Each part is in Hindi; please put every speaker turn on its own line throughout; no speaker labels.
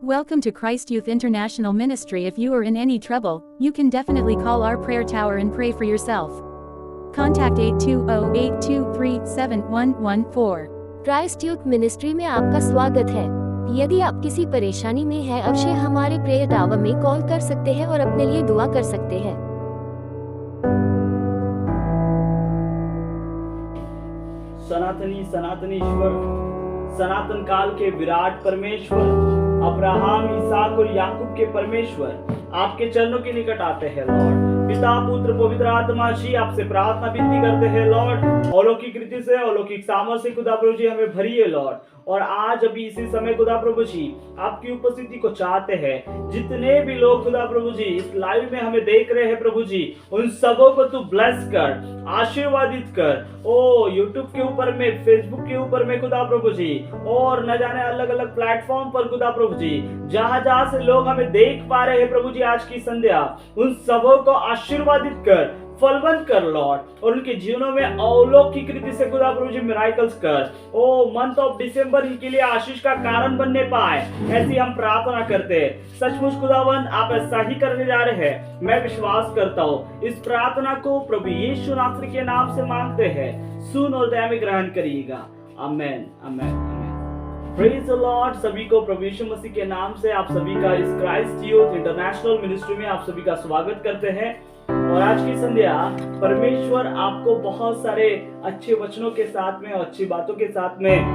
Welcome to Christ Youth International Ministry. If you are in any trouble, you can definitely call our prayer tower and pray for yourself. Contact 820-823-7114.
Christ youth ministry में आपका स्वागत है। यदि आप किसी परेशानी में हैं, अवश्य हमारे प्रेयर टावर में कॉल कर सकते हैं और अपने लिए दुआ कर सकते हैं।
सनातनी ईश्वर, सनातन काल के विराट परमेश्वर, अब्राहम, इसहाक और याकूब के परमेश्वर, आपके चरणों के निकट आते हैं लॉर्ड। पिता, पुत्र, पवित्र आत्मा जी, आपसे प्रार्थना विनती करते हैं लॉर्ड। अलौकिक रीति से, अलौकिक सामर्थ्य से खुदा प्रभु जी हमें भरिए लॉर्ड। और आज अभी इसी समय खुदा प्रभु जी आपकी उपस्थिति को चाहते हैं। जितने भी लोग खुदा प्रभु जी इस लाइव में हमें देख रहे हैं प्रभु जी, उन सबों को तू ब्लेस कर, आशीर्वादित कर। ओ यूट्यूब के ऊपर में, फेसबुक के ऊपर में खुदा प्रभु जी, और न जाने अलग अलग प्लेटफॉर्म पर खुदा प्रभु जी, जहां जहां से लोग हमें देख पा रहे हैं प्रभु जी आज की संध्या, उन सबों को आशीर्वादित कर, फलवंत कर लॉर्ड, और उनके जीवनों में अलौकिक रीति से खुदा प्रभु जी मिराकल्स कर। ओ मंथ ऑफ दिसंबर इनके लिए आशीष का कारण बनने पाए, ऐसी हम प्रार्थना करते हैं। सचमुच खुदावन आप ऐसा ही करने जा रहे हैं, मैं विश्वास करता हूँ। इस प्रार्थना को प्रभु यीशु नासरी के नाम से मांगते हैं, सुन और दया में ग्रहण करिएगा। आमेन, आमेन, आमेन। Praise the Lord. सभी को प्रभु यीशु मसीह के नाम से आप सभी का इस क्राइस्ट यूथ इंटरनेशनल मिनिस्ट्री में आप सभी का स्वागत करते हैं। और आज की संध्या परमेश्वर आपको बहुत सारे अच्छे वचनों के साथ में और अच्छी बातों के साथ में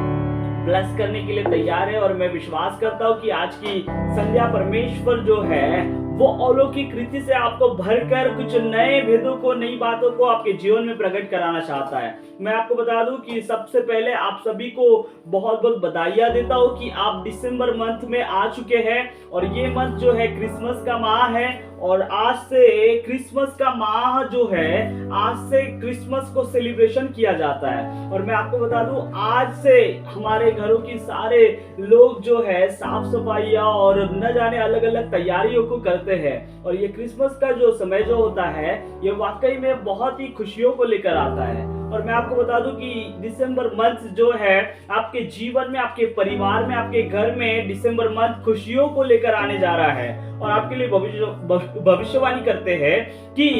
ब्लेस करने के लिए तैयार है। और मैं विश्वास करता हूँ कि आज की संध्या परमेश्वर जो है वो अलौकिक रीति से आपको भरकर कुछ नए भेदों को, नई बातों को आपके जीवन में प्रकट कराना चाहता है। मैं आपको बता दूं कि सबसे पहले आप सभी को बहुत बहुत बधाइयां देता हूं कि आप दिसंबर मंथ में आ चुके हैं। और ये मंथ जो है क्रिसमस का माह है, और आज से क्रिसमस का माह जो है, आज से क्रिसमस को सेलिब्रेशन किया जाता है। और मैं आपको बता दूं आज से हमारे घरों की सारे लोग जो है साफ सफाइयां और न जाने अलग अलग तैयारियों को करते हैं। और ये क्रिसमस का जो समय जो होता है, ये वाकई में बहुत ही खुशियों को लेकर आता है। और मैं आपको बता दूं कि दिसंबर मंथ जो है आपके जीवन में, आपके परिवार में, आपके घर में दिसंबर मंथ खुशियों को लेकर आने जा रहा है। और आपके लिए भविष्यवाणी करते हैं कि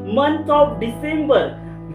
मंथ ऑफ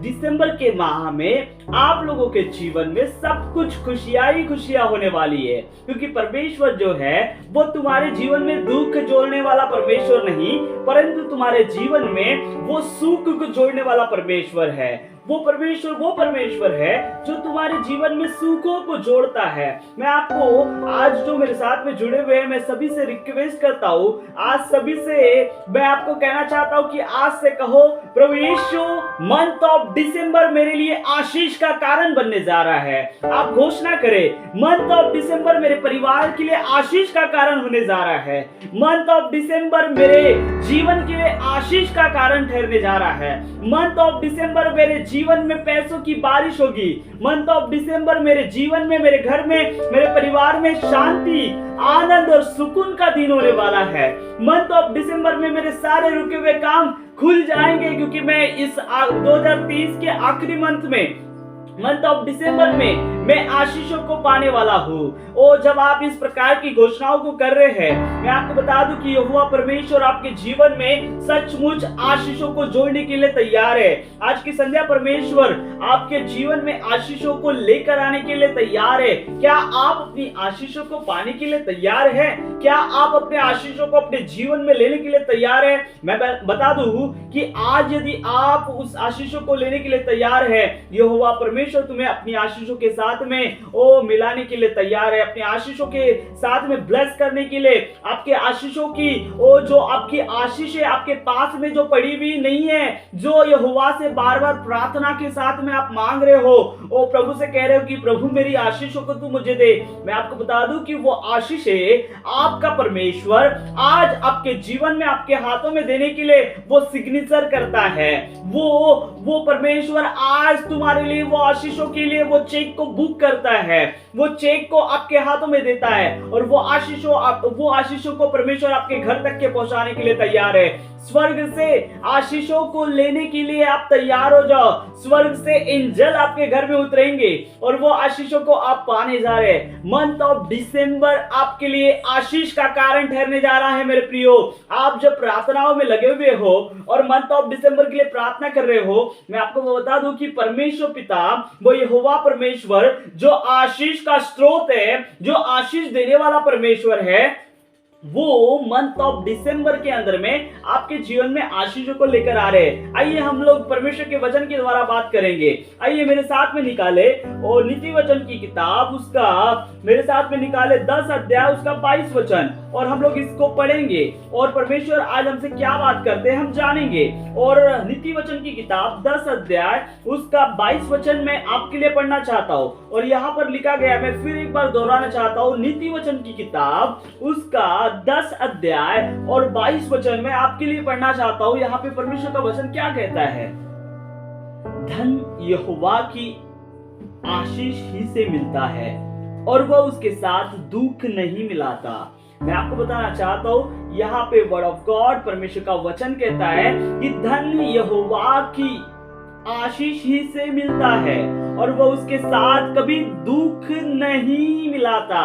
दिसंबर के माह में आप लोगों के जीवन में सब कुछ खुशियां ही खुशियां होने वाली है। क्योंकि परमेश्वर जो है वो तुम्हारे जीवन में दुख जोड़ने वाला परमेश्वर नहीं, परंतु तुम्हारे जीवन में वो सुख को जोड़ने वाला परमेश्वर है। वो परमेश्वर है जो तुम्हारे जीवन में सुखों को जोड़ता है। मैं आपको आज जो मेरे साथ में जुड़े हुए हैं, मैं सभी से रिक्वेस्ट करता हूँ, आज सभी से मैं आपको कहना चाहता हूँ कि आज से कहो, प्रभु यीशु मंथ ऑफ दिसंबर मेरे लिए आशीष का कारण बनने जा रहा है। आप घोषणा करें, मंथ ऑफ दिसंबर मेरे परिवार के लिए आशीष का कारण होने जा रहा है। मंथ ऑफ दिसंबर मेरे जीवन के लिए आशीष का कारण ठहरने जा रहा है। मंथ ऑफ दिसंबर मेरे जीवन में पैसों की बारिश होगी। मंथ ऑफ दिसंबर मेरे जीवन में, मेरे घर में, मेरे परिवार में शांति, आनंद और सुकून का दिन होने वाला है। मंथ ऑफ दिसंबर में मेरे सारे रुके हुए काम खुल जाएंगे, क्योंकि मैं इस 2030 के आखिरी मंथ ऑफ दिसंबर में मैं आशीषों को पाने वाला हूँ। ओ जब आप इस प्रकार की घोषणाओं को कर रहे हैं, मैं आपको बता दूं कि यहोवा परमेश्वर आपके जीवन में सचमुच आशीषों को जोड़ने के लिए तैयार है। आज की संध्या परमेश्वर आपके जीवन में आशीषों को लेकर आने के लिए तैयार है। क्या आप अपनी आशीषों को पाने के लिए तैयार है? क्या आप अपने आशीषों को अपने जीवन में लेने के लिए तैयार है? मैं बता दूं कि आज यदि आप उस आशीषों को लेने के लिए तैयार है, यहोवा परमेश्वर तुम्हें अपनी आशीषों के साथ में मिलाने के लिए तैयार है। अपने आशीषों के साथ में ब्लेस करने के लिए, आपके आशीषों की जो आपकी आशीषें आपके पास में जो पड़ी हुई नहीं है, जो यहोवा से बार बार प्रार्थना के साथ में आप मांग रहे हो, प्रभु से कह रहे हो कि प्रभु मेरी आशीषों को तू मुझे दे। मैं आपको बता दूं कि वो आशीषें आपका परमेश्वर आज आपके जीवन में, आपके हाथों में देने के लिए वो सिग्नेचर करता है। वो परमेश्वर आज तुम्हारे लिए वो आशीषों के लिए वो चेक को बुक करता है, वो चेक को आपके हाथों में देता है और वो आशीषों को परमेश्वर आपके घर तक के पहुंचाने के लिए तैयार है। स्वर्ग से आशीषों को लेने के लिए आप तैयार हो जाओ। स्वर्ग से एंजल आपके घर में उतरेंगे और वो आशीषों को आप पाने जा रहे हैं। मंथ ऑफ दिसंबर आपके लिए आशीष का कारण ठहरने जा रहा है मेरे प्रियो। आप जब प्रार्थनाओं में लगे हुए हो और मंथ ऑफ दिसंबर के लिए प्रार्थना कर रहे हो, मैं आपको बता दूं कि परमेश्वर पिता, वो यहोवा परमेश्वर जो आशीष का स्रोत है, जो आशीष देने वाला परमेश्वर है, वो मंथ ऑफ दिसंबर के अंदर में आपके जीवन में आशीषों को लेकर आ रहे हैं। आइए हम लोग परमेश्वर के वचन के द्वारा बात करेंगे। आइए मेरे साथ में निकाले और नीति वचन की किताब उसका मेरे साथ में निकाले 10 अध्याय उसका 22 वचन और हम लोग इसको पढ़ेंगे और परमेश्वर आज हमसे क्या बात करते हैं हम जानेंगे। और नीति वचन की किताब 10 अध्याय उसका 22 वचन मैं आपके लिए पढ़ना चाहता हूँ और यहाँ पर लिखा गया, मैं फिर एक बार दोहराना चाहता हूँ। नीति वचन की किताब उसका 10 अध्याय और 22 वचन में आपके लिए पढ़ना चाहता हूं। यहाँ पे परमेश्वर का वचन क्या कहता है? धन यहोवा की आशीष ही से मिलता है और वह उसके साथ दुख नहीं मिलाता। मैं आपको बताना चाहता हूं, यहाँ पे वर्ड ऑफ गॉड परमेश्वर का वचन कहता है कि धन यहोवा की आशीष ही से मिलता है और वह उसके साथ कभी दुख नहीं मिलाता।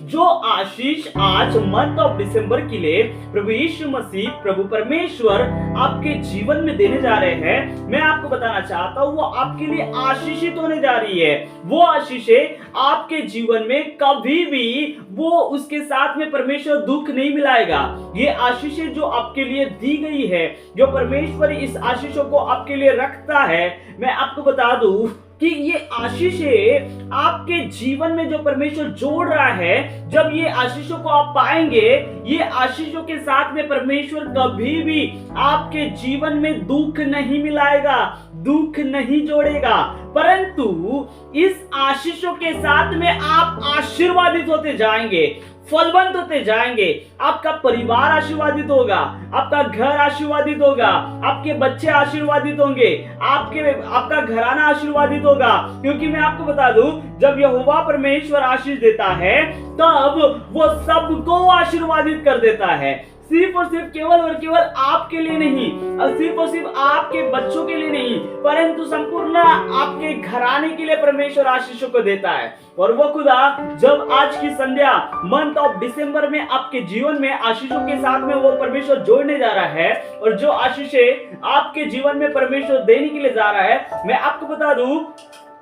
जो आशीष आज मंथ ऑफ दिसंबर के लिए प्रभु यीशु मसीह, प्रभु परमेश्वर आपके जीवन में देने जा रहे हैं, मैं आपको बताना चाहता हूँ वो आपके लिए आशीषित होने जा रही है। वो आशीषें आपके जीवन में कभी भी वो उसके साथ में परमेश्वर दुख नहीं मिलाएगा। ये आशीषें जो आपके लिए दी गई है, जो परमेश्वर इस आशीषों को आपके लिए रखता है, मैं आपको बता दूं कि ये आशीषें आपके जीवन में जो परमेश्वर जोड़ रहा है, जब ये आशीषों को आप पाएंगे, ये आशीषों के साथ में परमेश्वर कभी भी आपके जीवन में दुख नहीं मिलाएगा, दुख नहीं जोड़ेगा, परंतु इस आशीषों के साथ में आप आशीर्वादित होते जाएंगे, फलवंत होते जाएंगे। आपका परिवार आशीर्वादित होगा, आपका घर आशीर्वादित होगा, आपके बच्चे आशीर्वादित होंगे, आपका घराना आशीर्वादित होगा। क्योंकि मैं आपको बता दूं, जब यहोवा परमेश्वर आशीष देता है तब वो सबको आशीर्वादित कर देता है। सिर्फ और सिर्फ केवल और केवल आपके लिए नहीं, और सिर्फ और सिर्फ आपके बच्चों के लिए नहीं, परंतु संपूर्ण आपके घराने के लिए परमेश्वर आशीषों को देता है। और वो खुदा जब आज की संध्या मंथ ऑफ दिसंबर में आपके जीवन में आशीषों के साथ में वो परमेश्वर जोड़ने जा रहा है, और जो आशीषें आपके जीवन में परमेश्वर देने के लिए जा रहा है, मैं आपको बता दूं,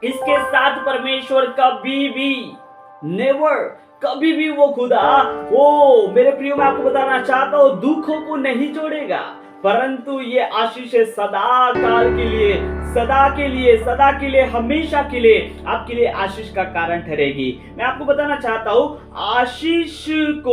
इसके साथ परमेश्वर कभी भी नेवर, कभी भी वो खुदा, वो मेरे प्रियो, मैं आपको बताना चाहता हूं, दुखों को नहीं जोड़ेगा, परंतु ये आशीष सदा काल के लिए, सदा के लिए, सदा के लिए, हमेशा के लिए आपके लिए आशीष का कारण ठहरेगी। मैं आपको बताना चाहता हूं, आशीष को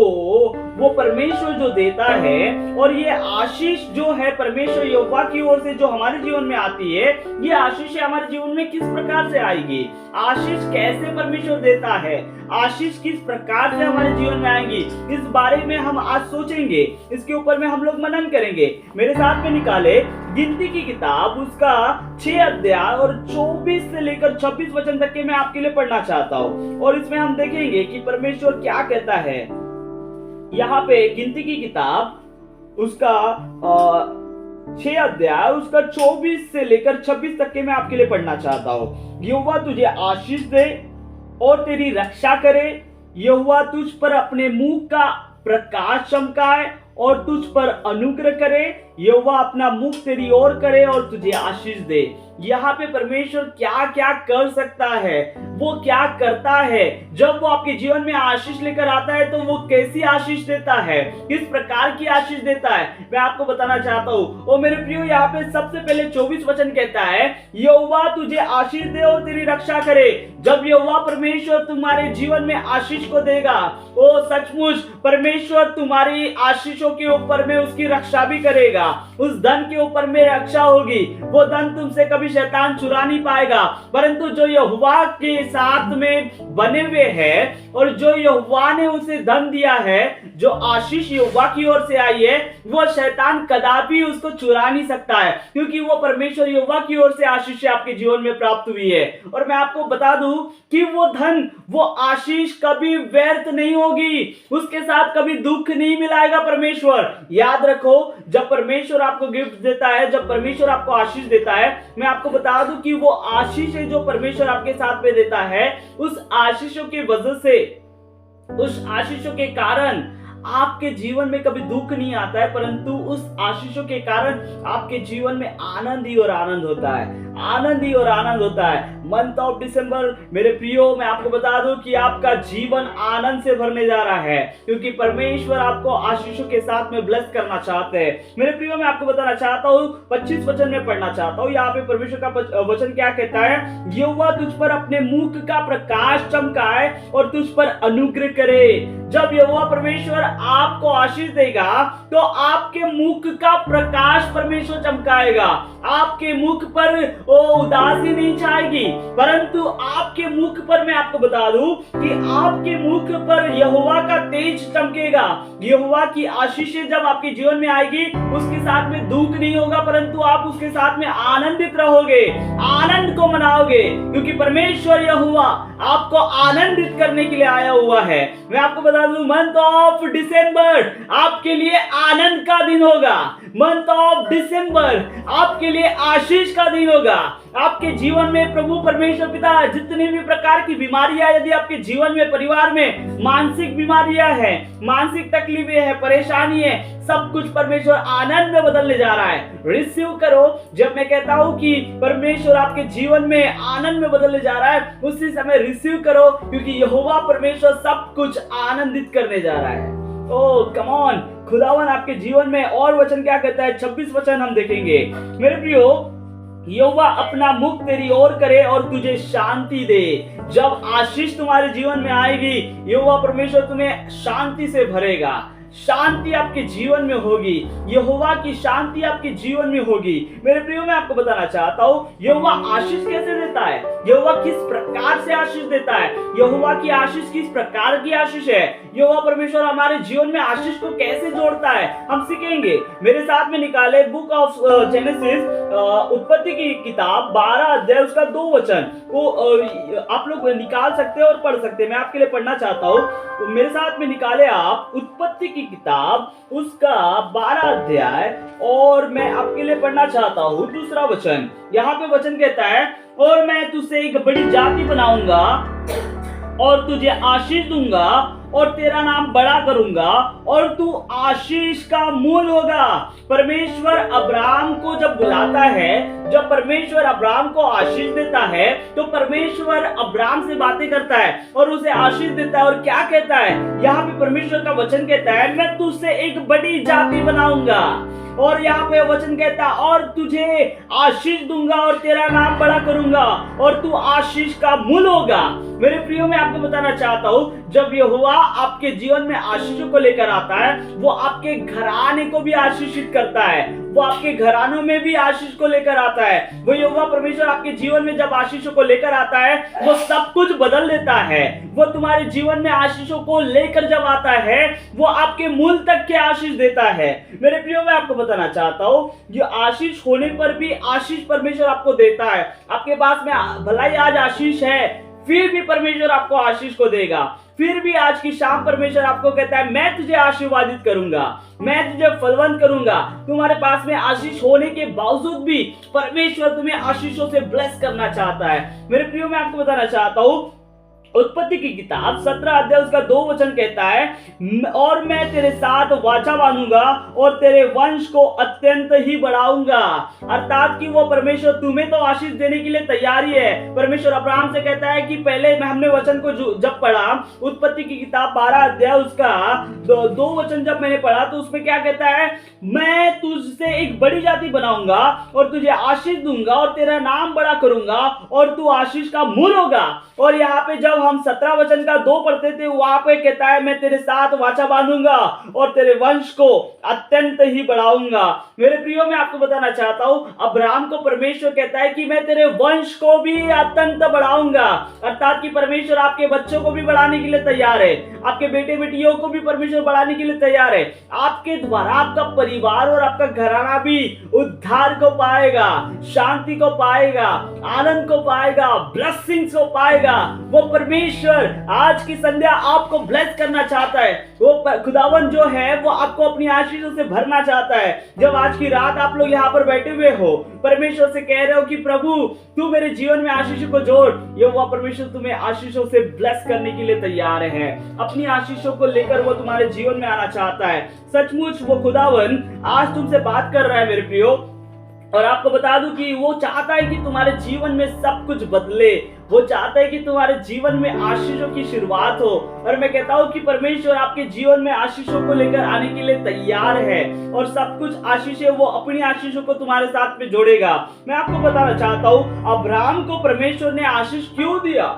वो परमेश्वर जो देता है, और ये आशीष जो है परमेश्वर यहोवा की ओर से जो हमारे जीवन में आती है, ये आशीष हमारे जीवन में किस प्रकार से आएगी, आशीष कैसे परमेश्वर देता है, आशीष किस प्रकार से हमारे जीवन में आएंगी, इस बारे में हम आज सोचेंगे, इसके ऊपर में हम लोग मनन करेंगे। मेरे साथ में निकाले गिनती की किताब उसका 6 अध्याय और 24 से लेकर 26 वचन तक के मैं आपके लिए पढ़ना चाहता हूँ, और इसमें हम देखेंगे कि परमेश्वर क्या कहता है। यहाँ पे गिनती की किताब उसका 6 अध्याय उसका 24 से लेकर 26 तक के मैं आपके लिए पढ़ना चाहता हूँ। यहोवा तुझे आशीष दे और तेरी रक्षा करे, यहोवा तुझ पर अपने मुंह का प्रकाश चमकाए और तुझ पर अनुग्रह करे, यहोवा अपना मुख तेरी ओर करे और तुझे आशीष दे। यहाँ पे परमेश्वर क्या क्या कर सकता है, वो क्या करता है, जब वो आपके जीवन में आशीष लेकर आता है तो वो कैसी आशीष देता है, किस प्रकार की आशीष देता है, मैं आपको बताना चाहता हूँ। ओ मेरे प्रियो, यहाँ पे सबसे पहले 24 वचन कहता है, यहोवा तुझे आशीष दे और तेरी रक्षा करे। जब यहोवा परमेश्वर तुम्हारे जीवन में आशीष को देगा, ओ सचमुच परमेश्वर तुम्हारी आशीषों के ऊपर में उसकी रक्षा भी करेगा। जाएगा, उस धन के ऊपर में रक्षा होगी। वो धन तुमसे कभी शैतान चुरा नहीं पाएगा, परंतु जो यहोवा के साथ में बने हुए हैं और जो यहोवा ने उसे धन दिया है, जो आशीष यहोवा की ओर से आई है, वो शैतान कदापि उसको चुरा नहीं सकता है, क्योंकि वो परमेश्वर यहोवा की ओर से आशीष आपके जीवन में प्राप्त हुई है। और मैं आपको बता दूं कि वो धन, वो आशीष कभी व्यर्थ नहीं होगी, उसके साथ कभी दुख नहीं मिलाएगा परमेश्वर। याद रखो, जब परमेश्वर आपको गिफ्ट देता है, जब परमेश्वर आपको आशीष देता है, मैं आपको बता दूं कि वो आशीष है जो परमेश्वर आपके साथ में देता है, उस आशीषों की वजह से, उस आशीषों के कारण आपके जीवन में कभी दुख नहीं आता है, परंतु उस आशीषों के कारण आपके जीवन में आनंद ही और आनंद होता है, आनंद ही और आनंद होता है। मंथ ऑफ दिसंबर मेरे प्रियो, मैं आपको बता दूं कि आपका जीवन आनंद से भरने जा रहा है, क्योंकि परमेश्वर आपको आशीषों के साथ में ब्लेस करना चाहते हैं। मेरे प्रियो, मैं आपको बताना चाहता हूं, 25 वचन में पढ़ना चाहता हूं। यहाँ पे परमेश्वर का वचन क्या कहता है? यहोवा तुझ पर अपने मुख का प्रकाश चमकाए और तुझ पर अनुग्रह करे। जब यहोवा परमेश्वर आपको आशीष देगा तो आपके मुख का प्रकाश परमेश्वर चमकाएगा। आपके मुख पर वो उदासी नहीं छाएगी, परंतु आपके मुख पर, मैं आपको बता दूं कि आपके मुख पर यहोवा का तेज चमकेगा। यहोवा की आशीषें जब आपके जीवन में आएगी, उसके साथ में दुख नहीं होगा, परंतु आप उसके साथ में आनंदित रहोगे, आनंद को मनाओगे, क्योंकि परमेश्वर यहोवा आपको आनंदित करने के लिए आया हुआ है। मैं आपको बता दूं, मंथ ऑफ डिसम्बर आपके लिए आनंद का दिन होगा। मंथ ऑफ डिसम्बर आपके लिए आशीष का दिन होगा। आपके जीवन में प्रभु परमेश्वर पिता जितनी भी प्रकार की बीमारियां, यदि आपके जीवन में, परिवार में मानसिक बीमारियां हैं, मानसिक तकलीफें हैं, परेशानी है, सब कुछ परमेश्वर आनंद में बदलने जा रहा है। रिसीव करो। जब मैं कहता हूं कि परमेश्वर आपके जीवन में आनंद में बदलने जा रहा है, उसी समय रिसीव करो, क्योंकि यहोवा परमेश्वर सब कुछ आनंदित करने जा रहा है। ओह कम ऑन, खुदावन आपके जीवन में। और वचन क्या कहता है? 26 वचन हम देखेंगे। मेरे प्रियो, यहोवा अपना मुख तेरी ओर करे और तुझे शांति दे। जब आशीष तुम्हारे जीवन में आएगी, यहोवा परमेश्वर तुम्हें शांति से भरेगा। शांति आपके जीवन में होगी, यहोवा की शांति आपके जीवन में होगी। मेरे प्रियो, मैं आपको बताना चाहता हूं, यहोवा आशीष कैसे देता है, यहोवा किस प्रकार से आशीष देता है, यहोवा की आशीष किस प्रकार की आशीष है, यहोवा परमेश्वर हमारे जीवन में आशीष को कैसे जोड़ता है, हम सीखेंगे। मेरे साथ में निकाले बुक ऑफ जेनेसिस, उत्पत्ति की किताब 12 अध्याय उसका 2 वचन वो आप लोग निकाल सकते हैं और पढ़ सकते हैं। मैं आपके लिए पढ़ना चाहता हूँ, तो मेरे साथ में निकाले आप उत्पत्ति की किताब उसका 12 अध्याय, और मैं आपके लिए पढ़ना चाहता हूँ 2 वचन। यहाँ पे वचन कहता है, और मैं तुझसे एक बड़ी जाति बनाऊंगा और तुझे आशीष दूंगा और तेरा नाम बड़ा करूंगा और तू आशीष का मूल होगा। परमेश्वर अब्राहम को जब बुलाता है, जब परमेश्वर अब्राहम को आशीष देता है, तो परमेश्वर अब्राहम से बातें करता है और उसे आशीष देता है। और क्या कहता है यहाँ पे? परमेश्वर का वचन कहता है, मैं तुझसे एक बड़ी जाति बनाऊंगा, और यहाँ पे वचन कहता है, और तुझे आशीष दूंगा और तेरा नाम बड़ा करूंगा और तू आशीष का मूल होगा। मेरे प्रियो, मैं आपको बताना चाहता हूँ, जब यहोवा आपके जीवन में आशीषों को लेकर आता है, वो आपके घराने को भी आशीषित करता है, वो आपके घरानों में भी आशीष को लेकर आता है। वो यहोवा परमेश्वर आपके जीवन में जब आशीषों को लेकर आता है, वो सब कुछ बदल देता है। वो तुम्हारे जीवन में आशीषों को लेकर जब आता है, वो आपके मूल तक के आशीष देता है। मेरे प्रियो, मैं आपको बताना चाहता हूँ, ये आशीष होने पर भी आशीष परमेश्वर आपको देता है। आपके पास में भलाई आज आशीष है, फिर भी परमेश्वर आपको आशीष को देगा। फिर भी आज की शाम परमेश्वर आपको कहता है, मैं तुझे आशीर्वादित करूंगा, मैं तुझे फलवंत करूंगा। तुम्हारे पास में आशीष होने के बावजूद भी परमेश्वर तुम्हें आशीषों से ब्लेस करना चाहता है। मेरे प्रियो, मैं आपको बताना चाहता हूं, उत्पत्ति की किताब 17 अध्याय उसका 2 वचन कहता है, और मैं तेरे साथ वाचा बांधूंगा और तेरे वंश को अत्यंत ही बढ़ाऊंगा। अर्थात कि वो परमेश्वर तुम्हें तो आशीष देने के लिए तैयारी है। परमेश्वर अब्राहम से कहता है कि पहले हमने वचन को जब पढ़ा, उत्पत्ति की किताब 12 अध्याय उसका 2 वचन जब मैंने पढ़ा, तो उसमें क्या कहता है? मैं तुझसे एक बड़ी जाति बनाऊंगा और तुझे आशीष दूंगा और तेरा नाम बड़ा करूंगा और तू आशीष का मूल होगा। और यहाँ पे जब जब हम 17 वचन का 2 पढ़ते थे, वहां पे कहता है मैं तेरे साथ वाचा बांधूंगा और तेरे वंश को अत्यंत ही बढ़ाऊंगा। मेरे प्रियो, मैं आपको बताना चाहता हूं, अब्राहम को परमेश्वर कहता है कि मैं तेरे वंश को भी अत्यंत बढ़ाऊंगा, अर्थात कि परमेश्वर आपके बच्चों को भी बढ़ाने के लिए तैयार है, आपके बेटे बेटियों को भी परमेश्वर बढ़ाने के लिए तैयार है। आपके द्वारा आपका परिवार और आपका घराना भी उद्धार को पाएगा, शांति को पाएगा, आनंद को पाएगा, ब्लेसिंग्स को पाएगा। वो परमेश्वर आज की संध्या आपको ब्लेस करना चाहता है। वो खुदावन जो है वो आपको अपनी आशीषों से भरना चाहता है। जब आज की रात आप लोग यहाँ पर बैठे हुए हो, परमेश्वर से कह रहे हो कि प्रभु तू मेरे जीवन में आशीषों को जोड़, ये वो परमेश्वर तुम्हें आशीषों से ब्लेस करने के लिए तैयार है। अपनी आशीषों को लेकर वो तुम्हारे जीवन में आना चाहता है। सचमुच वो खुदावन आज तुमसे बात कर रहा है मेरे प्रियो, और आपको बता दूं कि वो चाहता है कि तुम्हारे जीवन में सब कुछ बदले। वो चाहता है कि तुम्हारे जीवन में आशीषों की शुरुआत हो। और मैं कहता हूं कि परमेश्वर आपके जीवन में आशीषों को लेकर आने के लिए तैयार है, और सब कुछ आशीषें वो अपनी आशीषों को तुम्हारे साथ में जोड़ेगा। मैं आपको बताना चाहता हूं, अब्राहम को परमेश्वर ने आशीष क्यों दिया।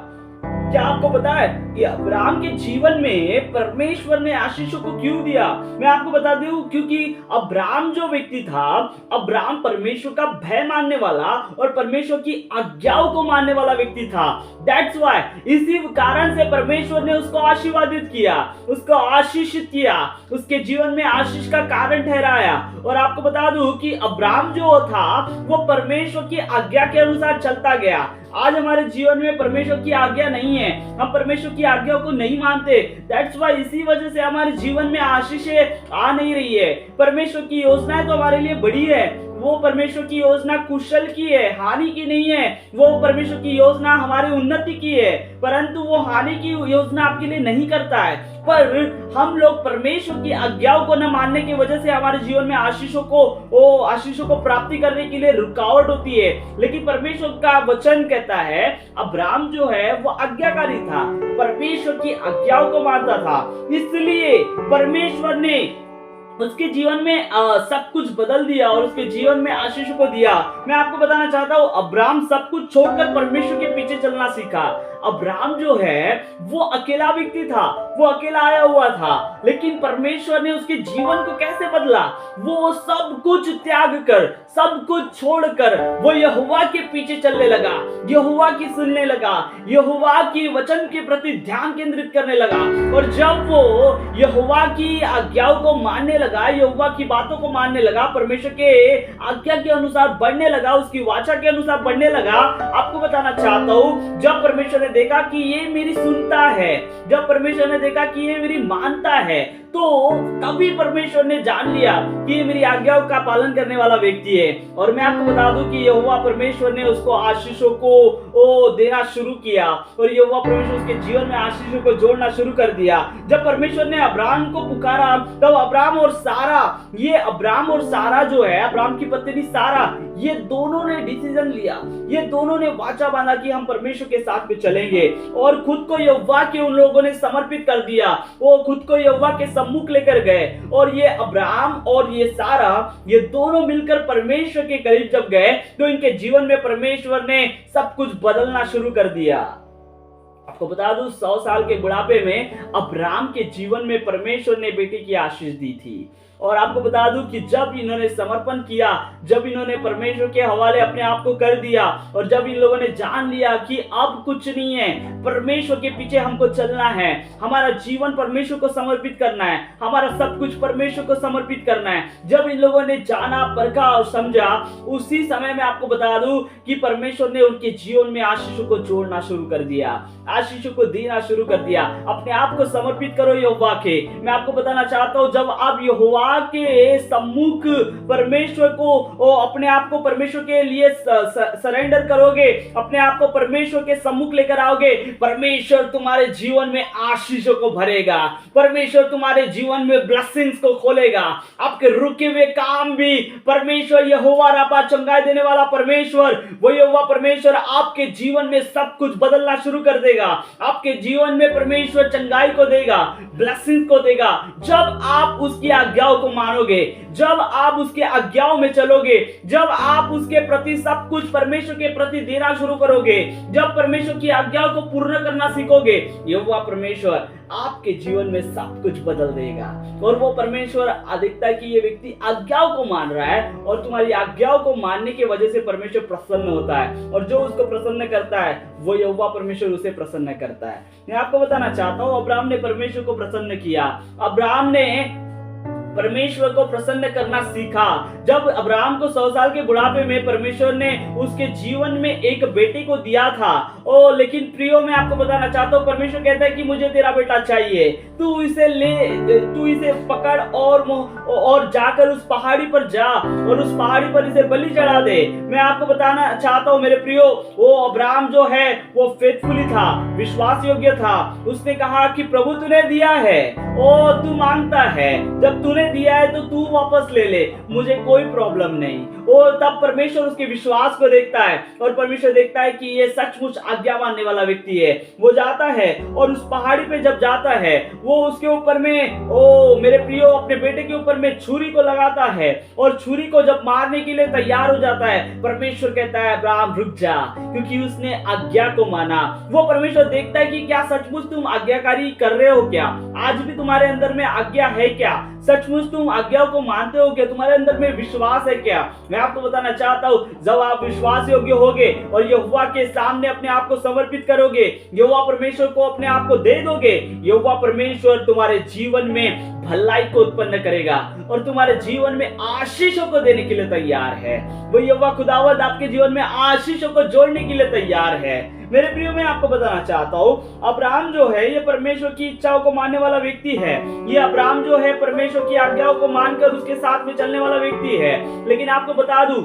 क्या आपको पता है कि अब्राहम के जीवन में परमेश्वर ने आशीषों को क्यों दिया? मैं आपको बता दूं, क्योंकि अब्राहम जो व्यक्ति था, अब्राहम परमेश्वर का भय मानने वाला और परमेश्वर की आज्ञाओं को मानने वाला व्यक्ति था। दैट्स व्हाई, इसी कारण से परमेश्वर ने उसको आशीर्वादित किया, उसको आशीषित किया, उसके जीवन में आशीष का कारण ठहराया। और आपको बता दूं कि अब्राहम जो था वो परमेश्वर की आज्ञा के अनुसार चलता गया। आज हमारे जीवन में परमेश्वर की आज्ञा नहीं है, हम परमेश्वर की आज्ञा को नहीं मानते। दैट्स व्हाई, इसी वजह से हमारे जीवन में आशीषें आ नहीं रही है। परमेश्वर की योजनाएं तो हमारे लिए बड़ी है, वो परमेश्वर की योजना कुशल की है, हानि की नहीं है। वो परमेश्वर की योजना हमारी उन्नति की है, परंतु वो हानि की योजना आपके लिए नहीं करता है। पर हम लोग परमेश्वर की आज्ञाओं को न मानने की वजह से हमारे जीवन में आशीषों को प्राप्ति करने के लिए रुकावट होती है। लेकिन परमेश्वर का वचन कहता है, अब्राहम जो है वो आज्ञाकारी था, परमेश्वर की आज्ञाओं को मानता था, इसलिए परमेश्वर ने उसके जीवन में सब कुछ बदल दिया और उसके जीवन में आशीष को दिया। मैं आपको बताना चाहता हूँ, अब्राहम सब कुछ छोड़कर परमेश्वर के पीछे चलना सीखा। अब्राहम जो है वो अकेला व्यक्ति था, वो अकेला आया हुआ था, लेकिन परमेश्वर ने उसके जीवन को कैसे बदला। वो सब कुछ त्याग कर, सब कुछ छोड़कर वो यहोवा के पीछे चलने लगा, यहोवा की सुनने लगा, यहोवा की वचन के प्रति ध्यान केंद्रित करने लगा। और जब वो यहोवा की आज्ञाओं को मानने लगा, यहोवा की बातों को मानने लगा, परमेश्वर के आज्ञा के अनुसार बढ़ने लगा, उसकी वाचा के अनुसार बढ़ने लगा। आपको बताना चाहता हूं, जब परमेश्वर ने देखा कि ये मेरी सुनता है, जब परमेश्वर ने देखा कि ये मेरी मानता है, तो तभी परमेश्वर ने जान लिया कि ये मेरी आज्ञाओं का पालन करने वाला व्यक्ति है। और मैं आपको बता दूं कि यहोवा परमेश्वर ने उसको आशीषों को देना शुरू किया, और यहोवा परमेश्वर उसके जीवन में आशीषों को जोड़ना शुरू कर दिया। जब परमेश्वर ने अब्राहम को पुकारा, तब अब्राहम और सारा जो है, अब्राहम की पत्नी सारा, ये दोनों ने डिसीजन लिया, ये दोनों ने वाचा बांधा कि हम परमेश्वर के साथ में चलेंगे, और खुद को यहोवा के उन लोगों ने समर्पित कर दिया। वो खुद को यहोवा के सम्मुख लेकर गए, और ये अब्राहम और ये सारा, ये दोनों मिलकर परमेश्वर के करीब जब गए, तो इनके जीवन में परमेश्वर ने सब कुछ बदलना शुरू कर दिया। आपको बता दूं, 100 साल के बुढ़ापे में अब्राहम के जीवन में परमेश्वर ने बेटे की आशीष दी थी। और आपको बता दूं कि जब इन्होंने समर्पण किया, जब इन्होंने परमेश्वर के हवाले अपने आप को कर दिया, और जब इन लोगों ने जान लिया कि अब कुछ नहीं है, परमेश्वर के पीछे हमको चलना है, हमारा जीवन परमेश्वर को समर्पित करना है, हमारा सब कुछ परमेश्वर को समर्पित करना है, जब इन लोगों ने जाना, परखा और समझा, उसी समय में आपको बता दूं कि परमेश्वर ने उनके जीवन में आशीषों को जोड़ना शुरू कर दिया, आशीषों को देना शुरू कर दिया। अपने आप को समर्पित करो यहोवा के। मैं आपको बताना चाहता हूं, जब आप यहोवा के सम्मुख परमेश्वर को, अपने आप को परमेश्वर के लिए सरेंडर करोगे, अपने आप को परमेश्वर के सम्मुख लेकर आओगे, परमेश्वर तुम्हारे जीवन में आशीषों को भरेगा, परमेश्वर तुम्हारे जीवन में ब्लेसिंग्स को खोलेगा, आपके रुके हुए काम भी परमेश्वर, यहोवा रापा, चंगाई देने वाला परमेश्वर, वो यहोवा परमेश्वर आपके जीवन में सब कुछ बदलना शुरू कर देगा। देगा, आपके जीवन में परमेश्वर चंगाई को देगा, ब्लेसिंग को देगा। जब आप उसकी आज्ञाओं को मानोगे, जब आप उसके आज्ञाओं में चलोगे, जब आप उसके प्रति सब कुछ परमेश्वर के प्रति देना शुरू करोगे, जब परमेश्वर की आज्ञाओं को पूर्ण करना सीखोगे, यहोवा परमेश्वर आपके जीवन में सब कुछ बदल देगा। और वो परमेश्वर अधिकता की ये व्यक्ति आज्ञाओं को मान रहा है, और तुम्हारी आज्ञाओं को मानने की वजह से परमेश्वर प्रसन्न होता है, और जो उसको प्रसन्न करता है वो यहोवा परमेश्वर उसे प्रसन्न करता है। मैं आपको बताना चाहता हूं, अब्राहम ने परमेश्वर को प्रसन्न किया। अब्राहम ने परमेश्वर को प्रसन्न करना सीखा। जब अब्राहम को 100 साल के बुढ़ापे में परमेश्वर ने उसके जीवन में एक बेटे को दिया था, लेकिन प्रियो मैं आपको बताना चाहता हूँ, परमेश्वर कहता है कि मुझे तेरा बेटा चाहिए, तू इसे ले, तू इसे पकड़ और जाकर उस पहाड़ी पर जा और उस पहाड़ी पर इसे बलि चढ़ा दे। मैं आपको बताना चाहता हूँ मेरे प्रियो, वो अब्राहम जो है वो फेथफुली था, विश्वास योग्य था। उसने कहा कि प्रभु तूने दिया है, तू मांगता है, जब तूने दिया है तो तू वापस ले ले, मुझे कोई प्रॉब्लम नहीं। तब परमेश्वर उसके विश्वास को देखता है, और परमेश्वर देखता है कि ये सचमुच आज्ञा मानने वाला व्यक्ति है। वो जाता है और उस पहाड़ी पे जब जाता है, वो उसके ऊपर में मेरे प्रियो अपने बेटे के ऊपर में छुरी को लगाता है, और छुरी को जब मारने के लिए तैयार हो जाता है, परमेश्वर कहता है अब्राहम रुक जा, क्योंकि उसने आज्ञा को माना। वो परमेश्वर देखता है कि क्या सचमुच तुम आज्ञाकारी कर रहे हो, क्या आज भी तुम्हारे अंदर में आज्ञा है, क्या सचमुच तुम आज्ञाओं को मानते हो, क्या तुम्हारे अंदर में विश्वास है क्या। मैं आपको बताना चाहता हूं, जब आप विश्वास योग्य होगे और यहोवा के सामने अपने आप को समर्पित करोगे, यहोवा परमेश्वर को अपने आप को दे दोगे, यहोवा परमेश्वर तुम्हारे जीवन में भलाई को उत्पन्न करेगा और तुम्हारे जीवन में आशीषों को देने के लिए तैयार है। वो यहोवा खुदावंद आपके जीवन में आशीषों को जोड़ने के लिए तैयार है। मेरे प्रियो मैं आपको बताना चाहता हूँ, अब्राहम जो है ये परमेश्वर की इच्छाओं को मानने वाला व्यक्ति है। ये अब्राहम जो है परमेश्वर की आज्ञाओं को मानकर उसके साथ में चलने वाला व्यक्ति है। लेकिन आपको बता दूं,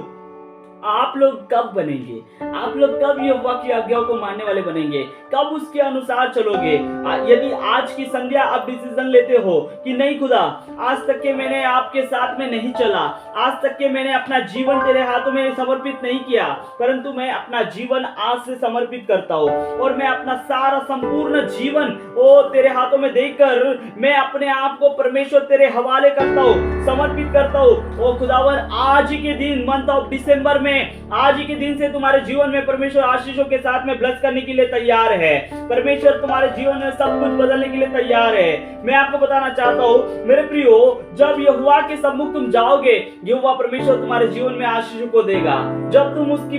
आप लोग कब बनेंगे, आप लोग कब यहोवा की आज्ञाओं को मानने वाले बनेंगे, कब उसके अनुसार चलोगे। यदि आज की संध्या आप डिसीजन लेते हो कि नहीं खुदा, आज तक के मैंने आपके साथ में नहीं चला, आज तक के मैंने अपना जीवन तेरे हाथों में समर्पित नहीं किया, परंतु मैं अपना जीवन आज से समर्पित करता हूँ और मैं अपना सारा संपूर्ण जीवन तेरे हाथों में देकर मैं अपने आप को परमेश्वर तेरे हवाले करता हूँ, समर्पित करता हूँ। खुदावन आज ही के दिन मंथ ऑफ दिसंबर में, आज ही के दिन से तुम्हारे जीवन में परमेश्वर आशीषों के साथ में ब्लेस करने के लिए तैयार है। परमेश्वर तुम्हारे जीवन में सब कुछ बदलने के लिए तैयार है। मैं आपको बताना चाहता हूँ मेरे प्रियो, जब यहोवा के सम्मुख तुम जाओगे, यहोवा परमेश्वर तुम्हारे जीवन में आशीषों को देगा। जब तुम उसकी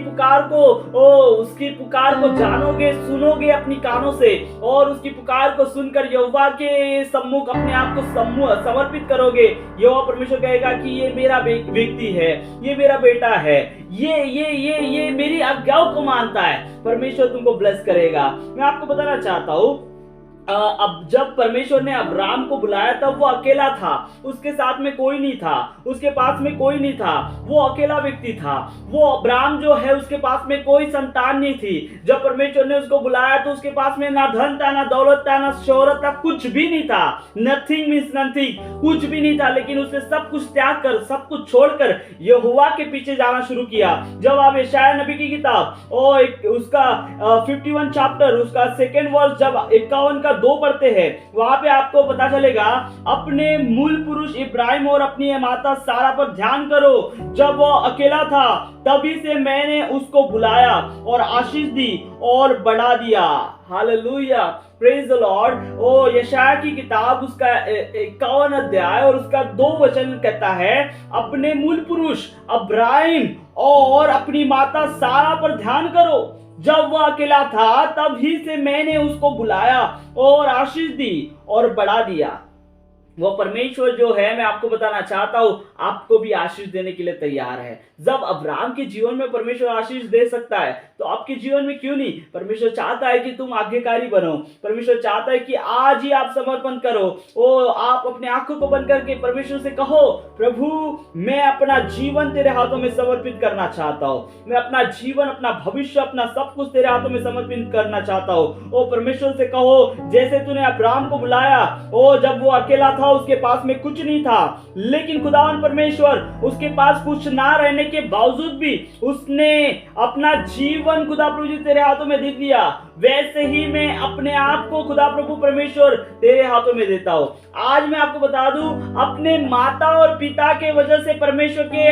पुकार को जानोगे, सुनोगे अपनी कानों से, और उसकी पुकार को सुनकर यहोवा के सम्मुख अपने आप को समर्पित करोगे, यहोवा परमेश्वर कहेगा कि ये मेरा व्यक्ति है, ये मेरा बेटा है, ये मेरी आज्ञाओं को मानता है। परमेश्वर तुमको ब्लेस करेगा। मैं आपको बताना चाहता हूँ, अब जब परमेश्वर ने अब्राहम को बुलाया तब वो अकेला था, उसके साथ में कोई नहीं था, उसके पास में कोई नहीं था, वो अकेला व्यक्ति था। वो अब्राहम जो है उसके पास में कोई संतान नहीं थी। जब परमेश्वर ने उसको बुलाया तो उसके पास में ना धन था, ना दौलत था, ना शोहरत था, कुछ भी नहीं था। नथिंग मींस नथिंग, कुछ भी नहीं था। लेकिन उसने सब कुछ त्याग कर, सब कुछ छोड़कर यहोवा के पीछे जाना शुरू किया। जब आप यशायाह नबी की किताब और उसका 51 चैप्टर उसका 2nd वर्स जब 51 का 2 पढ़ते हैं, वहां पे आपको पता चलेगा, अपने मूल पुरुष इब्राहिम और अपनी माता सारा पर ध्यान करो। जब वो अकेला था तभी से मैंने उसको बुलाया और आशीष दी और बढ़ा दिया। Hallelujah, praise the Lord. यशायाह की किताब उसका 51 अध्याय और उसका 2 वचन कहता है, अपने मूल पुरुष इब्राहिम और अपनी माता सारा पर ध्यान करो। जब वह अकेला था तभी से मैंने उसको बुलाया और आशीष दी और बढ़ा दिया। वो परमेश्वर जो है, मैं आपको बताना चाहता हूं, आपको भी आशीष देने के लिए तैयार है। जब अब्राहम के जीवन में परमेश्वर आशीष दे सकता है तो आपके जीवन में क्यों नहीं। परमेश्वर चाहता है कि तुम आज्ञाकारी बनो। परमेश्वर चाहता है कि आज ही आप समर्पण करो। आप अपने आंखों को बंद करके परमेश्वर से कहो, प्रभु मैं अपना जीवन तेरे हाथों में समर्पित करना चाहता हूँ। मैं अपना जीवन, अपना भविष्य, अपना सब कुछ तेरे हाथों में समर्पित करना चाहता हूँ। परमेश्वर से कहो, जैसे तूने अब्राहम को बुलाया, जब वो अकेला था उसके पास में कुछ नहीं था, लेकिन खुदावन परमेश्वर उसके पास कुछ ना रहने के बावजूद भी उसने अपना जीवन खुदा प्रभु जी तेरे हाथों में दे दिया। वैसे ही मैं अपने आप को खुदा प्रभु परमेश्वर तेरे हाथों में देता हूं। आज मैं आपको बता दूं, अपने माता और पिता के वजह से परमेश्वर के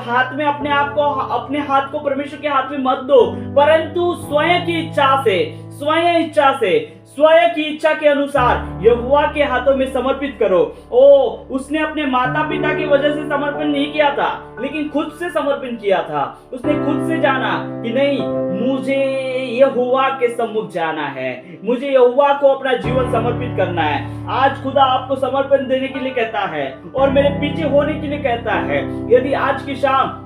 हाथ में अपने हाथ को परमेश्वर के हाथ में मत दो, परंतु स्वयं की इच्छा के अनुसार यहोवा के हाथों में समर्पित करो। उसने अपने माता पिता की वजह से समर्पण नहीं किया था, लेकिन खुद से समर्पण किया था। उसने खुद से जाना कि नहीं, मुझे यहोवा के सम्मुख जाना है, मुझे यहोवा को अपना जीवन समर्पित करना है। आज खुदा आपको समर्पण देने के लिए कहता है और मेरे पीछे होने के लिए कहता है। यदि आज की शाम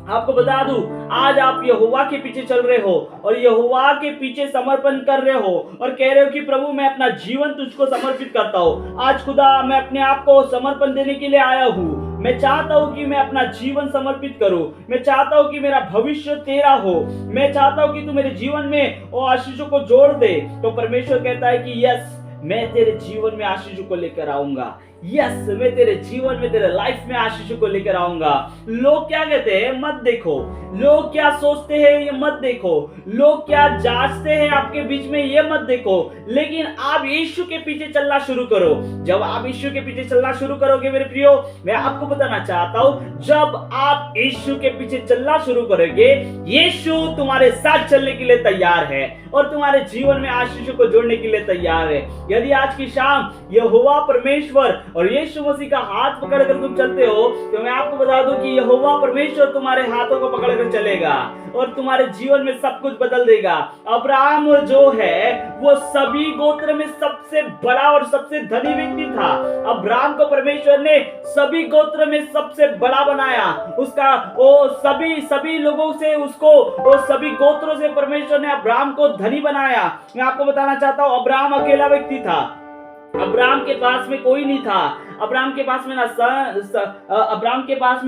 आपको बता दूं, आज आप यहोवा के पीछे चल रहे हो और यहोवा के पीछे समर्पण कर रहे हो और कह रहे हो कि प्रभु मैं अपना जीवन तुझको समर्पित करता हूं। आज खुदा मैं अपने आप को समर्पण देने के लिए आया हूं। मैं चाहता हूं कि मैं अपना जीवन समर्पित करूं। मैं चाहता हूं कि मेरा भविष्य तेरा हो। मैं चाहता हूं कि तू मेरे जीवन में वो आशीषों को जोड़ दे। तो परमेश्वर कहता है कि यस, मैं तेरे जीवन में आशीषों को लेकर आऊंगा। यस, मैं तेरे जीवन में, तेरे लाइफ में आशीषों को लेकर आऊंगा। लोग क्या कहते हैं मत देखो, लोग क्या सोचते हैं ये मत देखो, लोग क्या जांचते हैं आपके बीच में ये मत देखो, लेकिन आप यीशु के पीछे चलना शुरू करो। जब आप यीशु के पीछे चलना शुरू करोगे मेरे प्रियो, मैं आपको बताना चाहता हूं, जब आप यीशु के पीछे चलना शुरू करोगे, यीशु तुम्हारे साथ चलने के लिए तैयार है और तुम्हारे जीवन में आशीषों को जोड़ने के लिए तैयार है। यदि आज की शाम यहोवा परमेश्वर और यीशु मसीह का हाथ पकड़कर तुम चलते हो, तो मैं आपको बता दूं कि यहोवा परमेश्वर तुम्हारे हाथों को पकड़कर चलेगा और तुम्हारे जीवन में सब कुछ बदल देगा। अब्राहम जो है वो सभी गोत्र में सबसे बड़ा और सबसे धनी व्यक्ति था। अब्राहम को परमेश्वर ने सभी गोत्र में सबसे बड़ा बनाया। उसका वो सभी लोगों से उसको वो सभी गोत्रों से परमेश्वर ने अब्राहम को धनी बनाया। मैं आपको बताना चाहता हूं, अब्राहम अकेला व्यक्ति था। अब्राहम के पास में कोई नहीं था। अब्राहम के पास में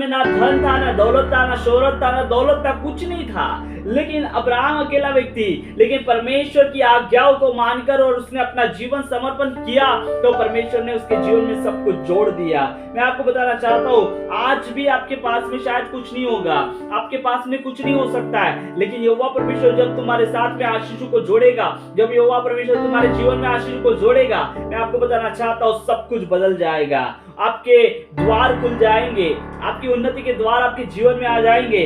ना धन था, ना दौलत था, ना शोहरत था, ना दौलत था, कुछ नहीं था। लेकिन अब्राहम अकेला व्यक्ति, लेकिन परमेश्वर की आज्ञाओं को मानकर और उसने अपना जीवन समर्पण किया, तो परमेश्वर ने उसके जीवन में सब कुछ जोड़ दिया। मैं आपको बताना चाहता हूँ, आज भी आपके पास में शायद कुछ नहीं होगा, आपके पास में कुछ नहीं हो सकता है, लेकिन यहोवा परमेश्वर जब तुम्हारे साथ में आशीषों को जोड़ेगा, जब यहोवा परमेश्वर तुम्हारे जीवन में आशीषों को जोड़ेगा, मैं आपको बताना चाहता हूँ सब कुछ बदल जाएगा। आपके द्वार खुल जाएंगे, आपकी उन्नति के द्वार आपके जीवन में आ जाएंगे।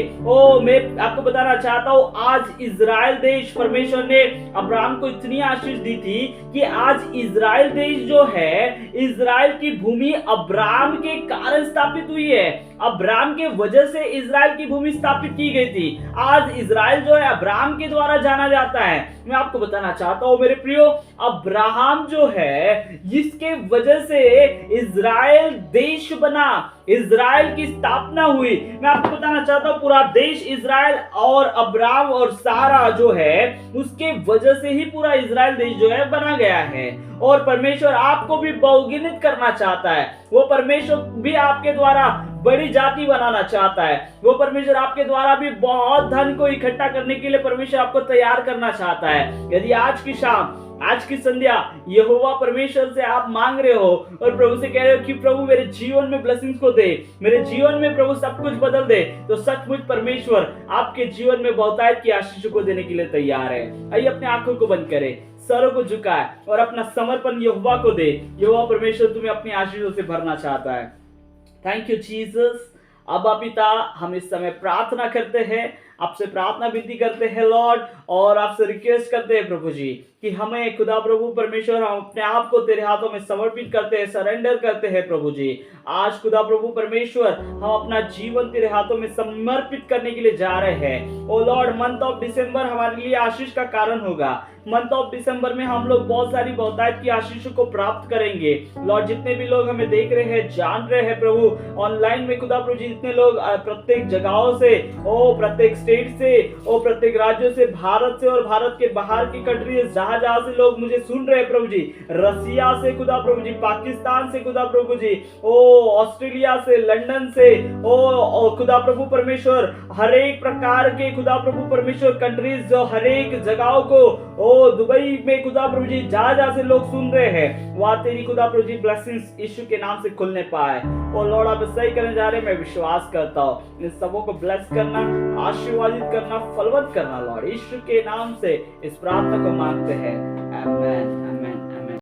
मैं आपको बताना चाहता हूँ, आज इजराइल देश, परमेश्वर ने अब्राहम को इतनी आशीष दी थी कि आज इजराइल देश जो है, इजराइल की भूमि अब्राहम के कारण स्थापित हुई है। अब्राहम के वजह से इजराइल की भूमि स्थापित की गई थी। आज इजराइल जो है अब्राहम के द्वारा जाना जाता है। मैं आपको बताना चाहता हूं मेरे प्रियो, अब्राहम जो है जिसके वजह से इजराइल देश बना, इजराइल की स्थापना हुई। मैं आपको बताना चाहता हूं पूरा देश इजराइल और अब्राहम और सारा जो है उसके वजह से ही पूरा इजराइल देश जो है बना गया है। और परमेश्वर आपको भी बहुगिनत करना चाहता है। वो परमेश्वर भी आपके द्वारा बड़ी जाति बनाना चाहता है। वो परमेश्वर आपके द्वारा भी बहुत धन को इकट्ठा करने के लिए परमेश्वर आपको तैयार करना चाहता है। यदि आज की शाम, आज की संध्या यहोवा परमेश्वर से आप मांग रहे हो और प्रभु से कह रहे हो कि प्रभु मेरे जीवन में ब्लेसिंग्स को दे, मेरे जीवन में प्रभु सब कुछ बदल दे, तो सचमुच परमेश्वर आपके जीवन में बहुतायत की आशीषों को देने के लिए तैयार है। आइए अपने आंखों को बंद करें, सरों को झुकाए और अपना समर्पण यहोवा को दे। यहोवा परमेश्वर तुम्हें अपनी आशीषों से भरना चाहता है। Thank you Jesus. अब्बा पिता, हम इस समय प्रार्थना करते हैं, आपसे प्रार्थना विनती करते हैं लॉर्ड, और आपसे रिक्वेस्ट करते हैं प्रभु जी कि हमें खुदा प्रभु परमेश्वर, हम अपने आप को तेरे हाथों में समर्पित करते हैं, सरेंडर करते हैं प्रभु जी। आज खुदा प्रभु परमेश्वर हम अपना जीवन तेरे हाथों में समर्पित करने के लिए जा रहे हैं। ओ लॉर्ड, मंथ ऑफ दिसंबर हमारे लिए आशीष का कारण होगा। मंथ ऑफ दिसंबर में हम लोग बहुत सारी बहुतायत की आशीषों को प्राप्त करेंगे लॉर्ड। जितने भी लोग हमें देख रहे हैं, जान रहे हैं प्रभु, ऑनलाइन में खुदा प्रभु जी जितने लोग प्रत्येक जगहों से, प्रत्येक स्टेट से और प्रत्येक राज्यों से, भारत से और भारत के बाहर की कंट्रीज जहां जहां से लोग मुझे सुन रहे हैं प्रभु जी, रसिया से खुदा प्रभु जी, पाकिस्तान से खुदा प्रभु जी, ओ ऑस्ट्रेलिया से, लंदन से, ओ खुदा प्रभु परमेश्वर, हर एक प्रकार के खुदा प्रभु परमेश्वर कंट्रीज जो हर एक जगहों को, ओ दुबई में खुदा प्रभु जी जहां जहां से लोग सुन रहे हैं, वहां तेरी खुदा प्रभु जी ब्लेसिंग्स यीशु के नाम से खुलने पाए। और लॉर्ड आप सही करने जा रहे हैं, मैं विश्वास करता हूँ इन सबों को ब्लेस करना, आशीर्वादित करना, फलवत करना लॉर्ड, यीशु के नाम से इस प्रार्थना को मांगते हैं, आमीन।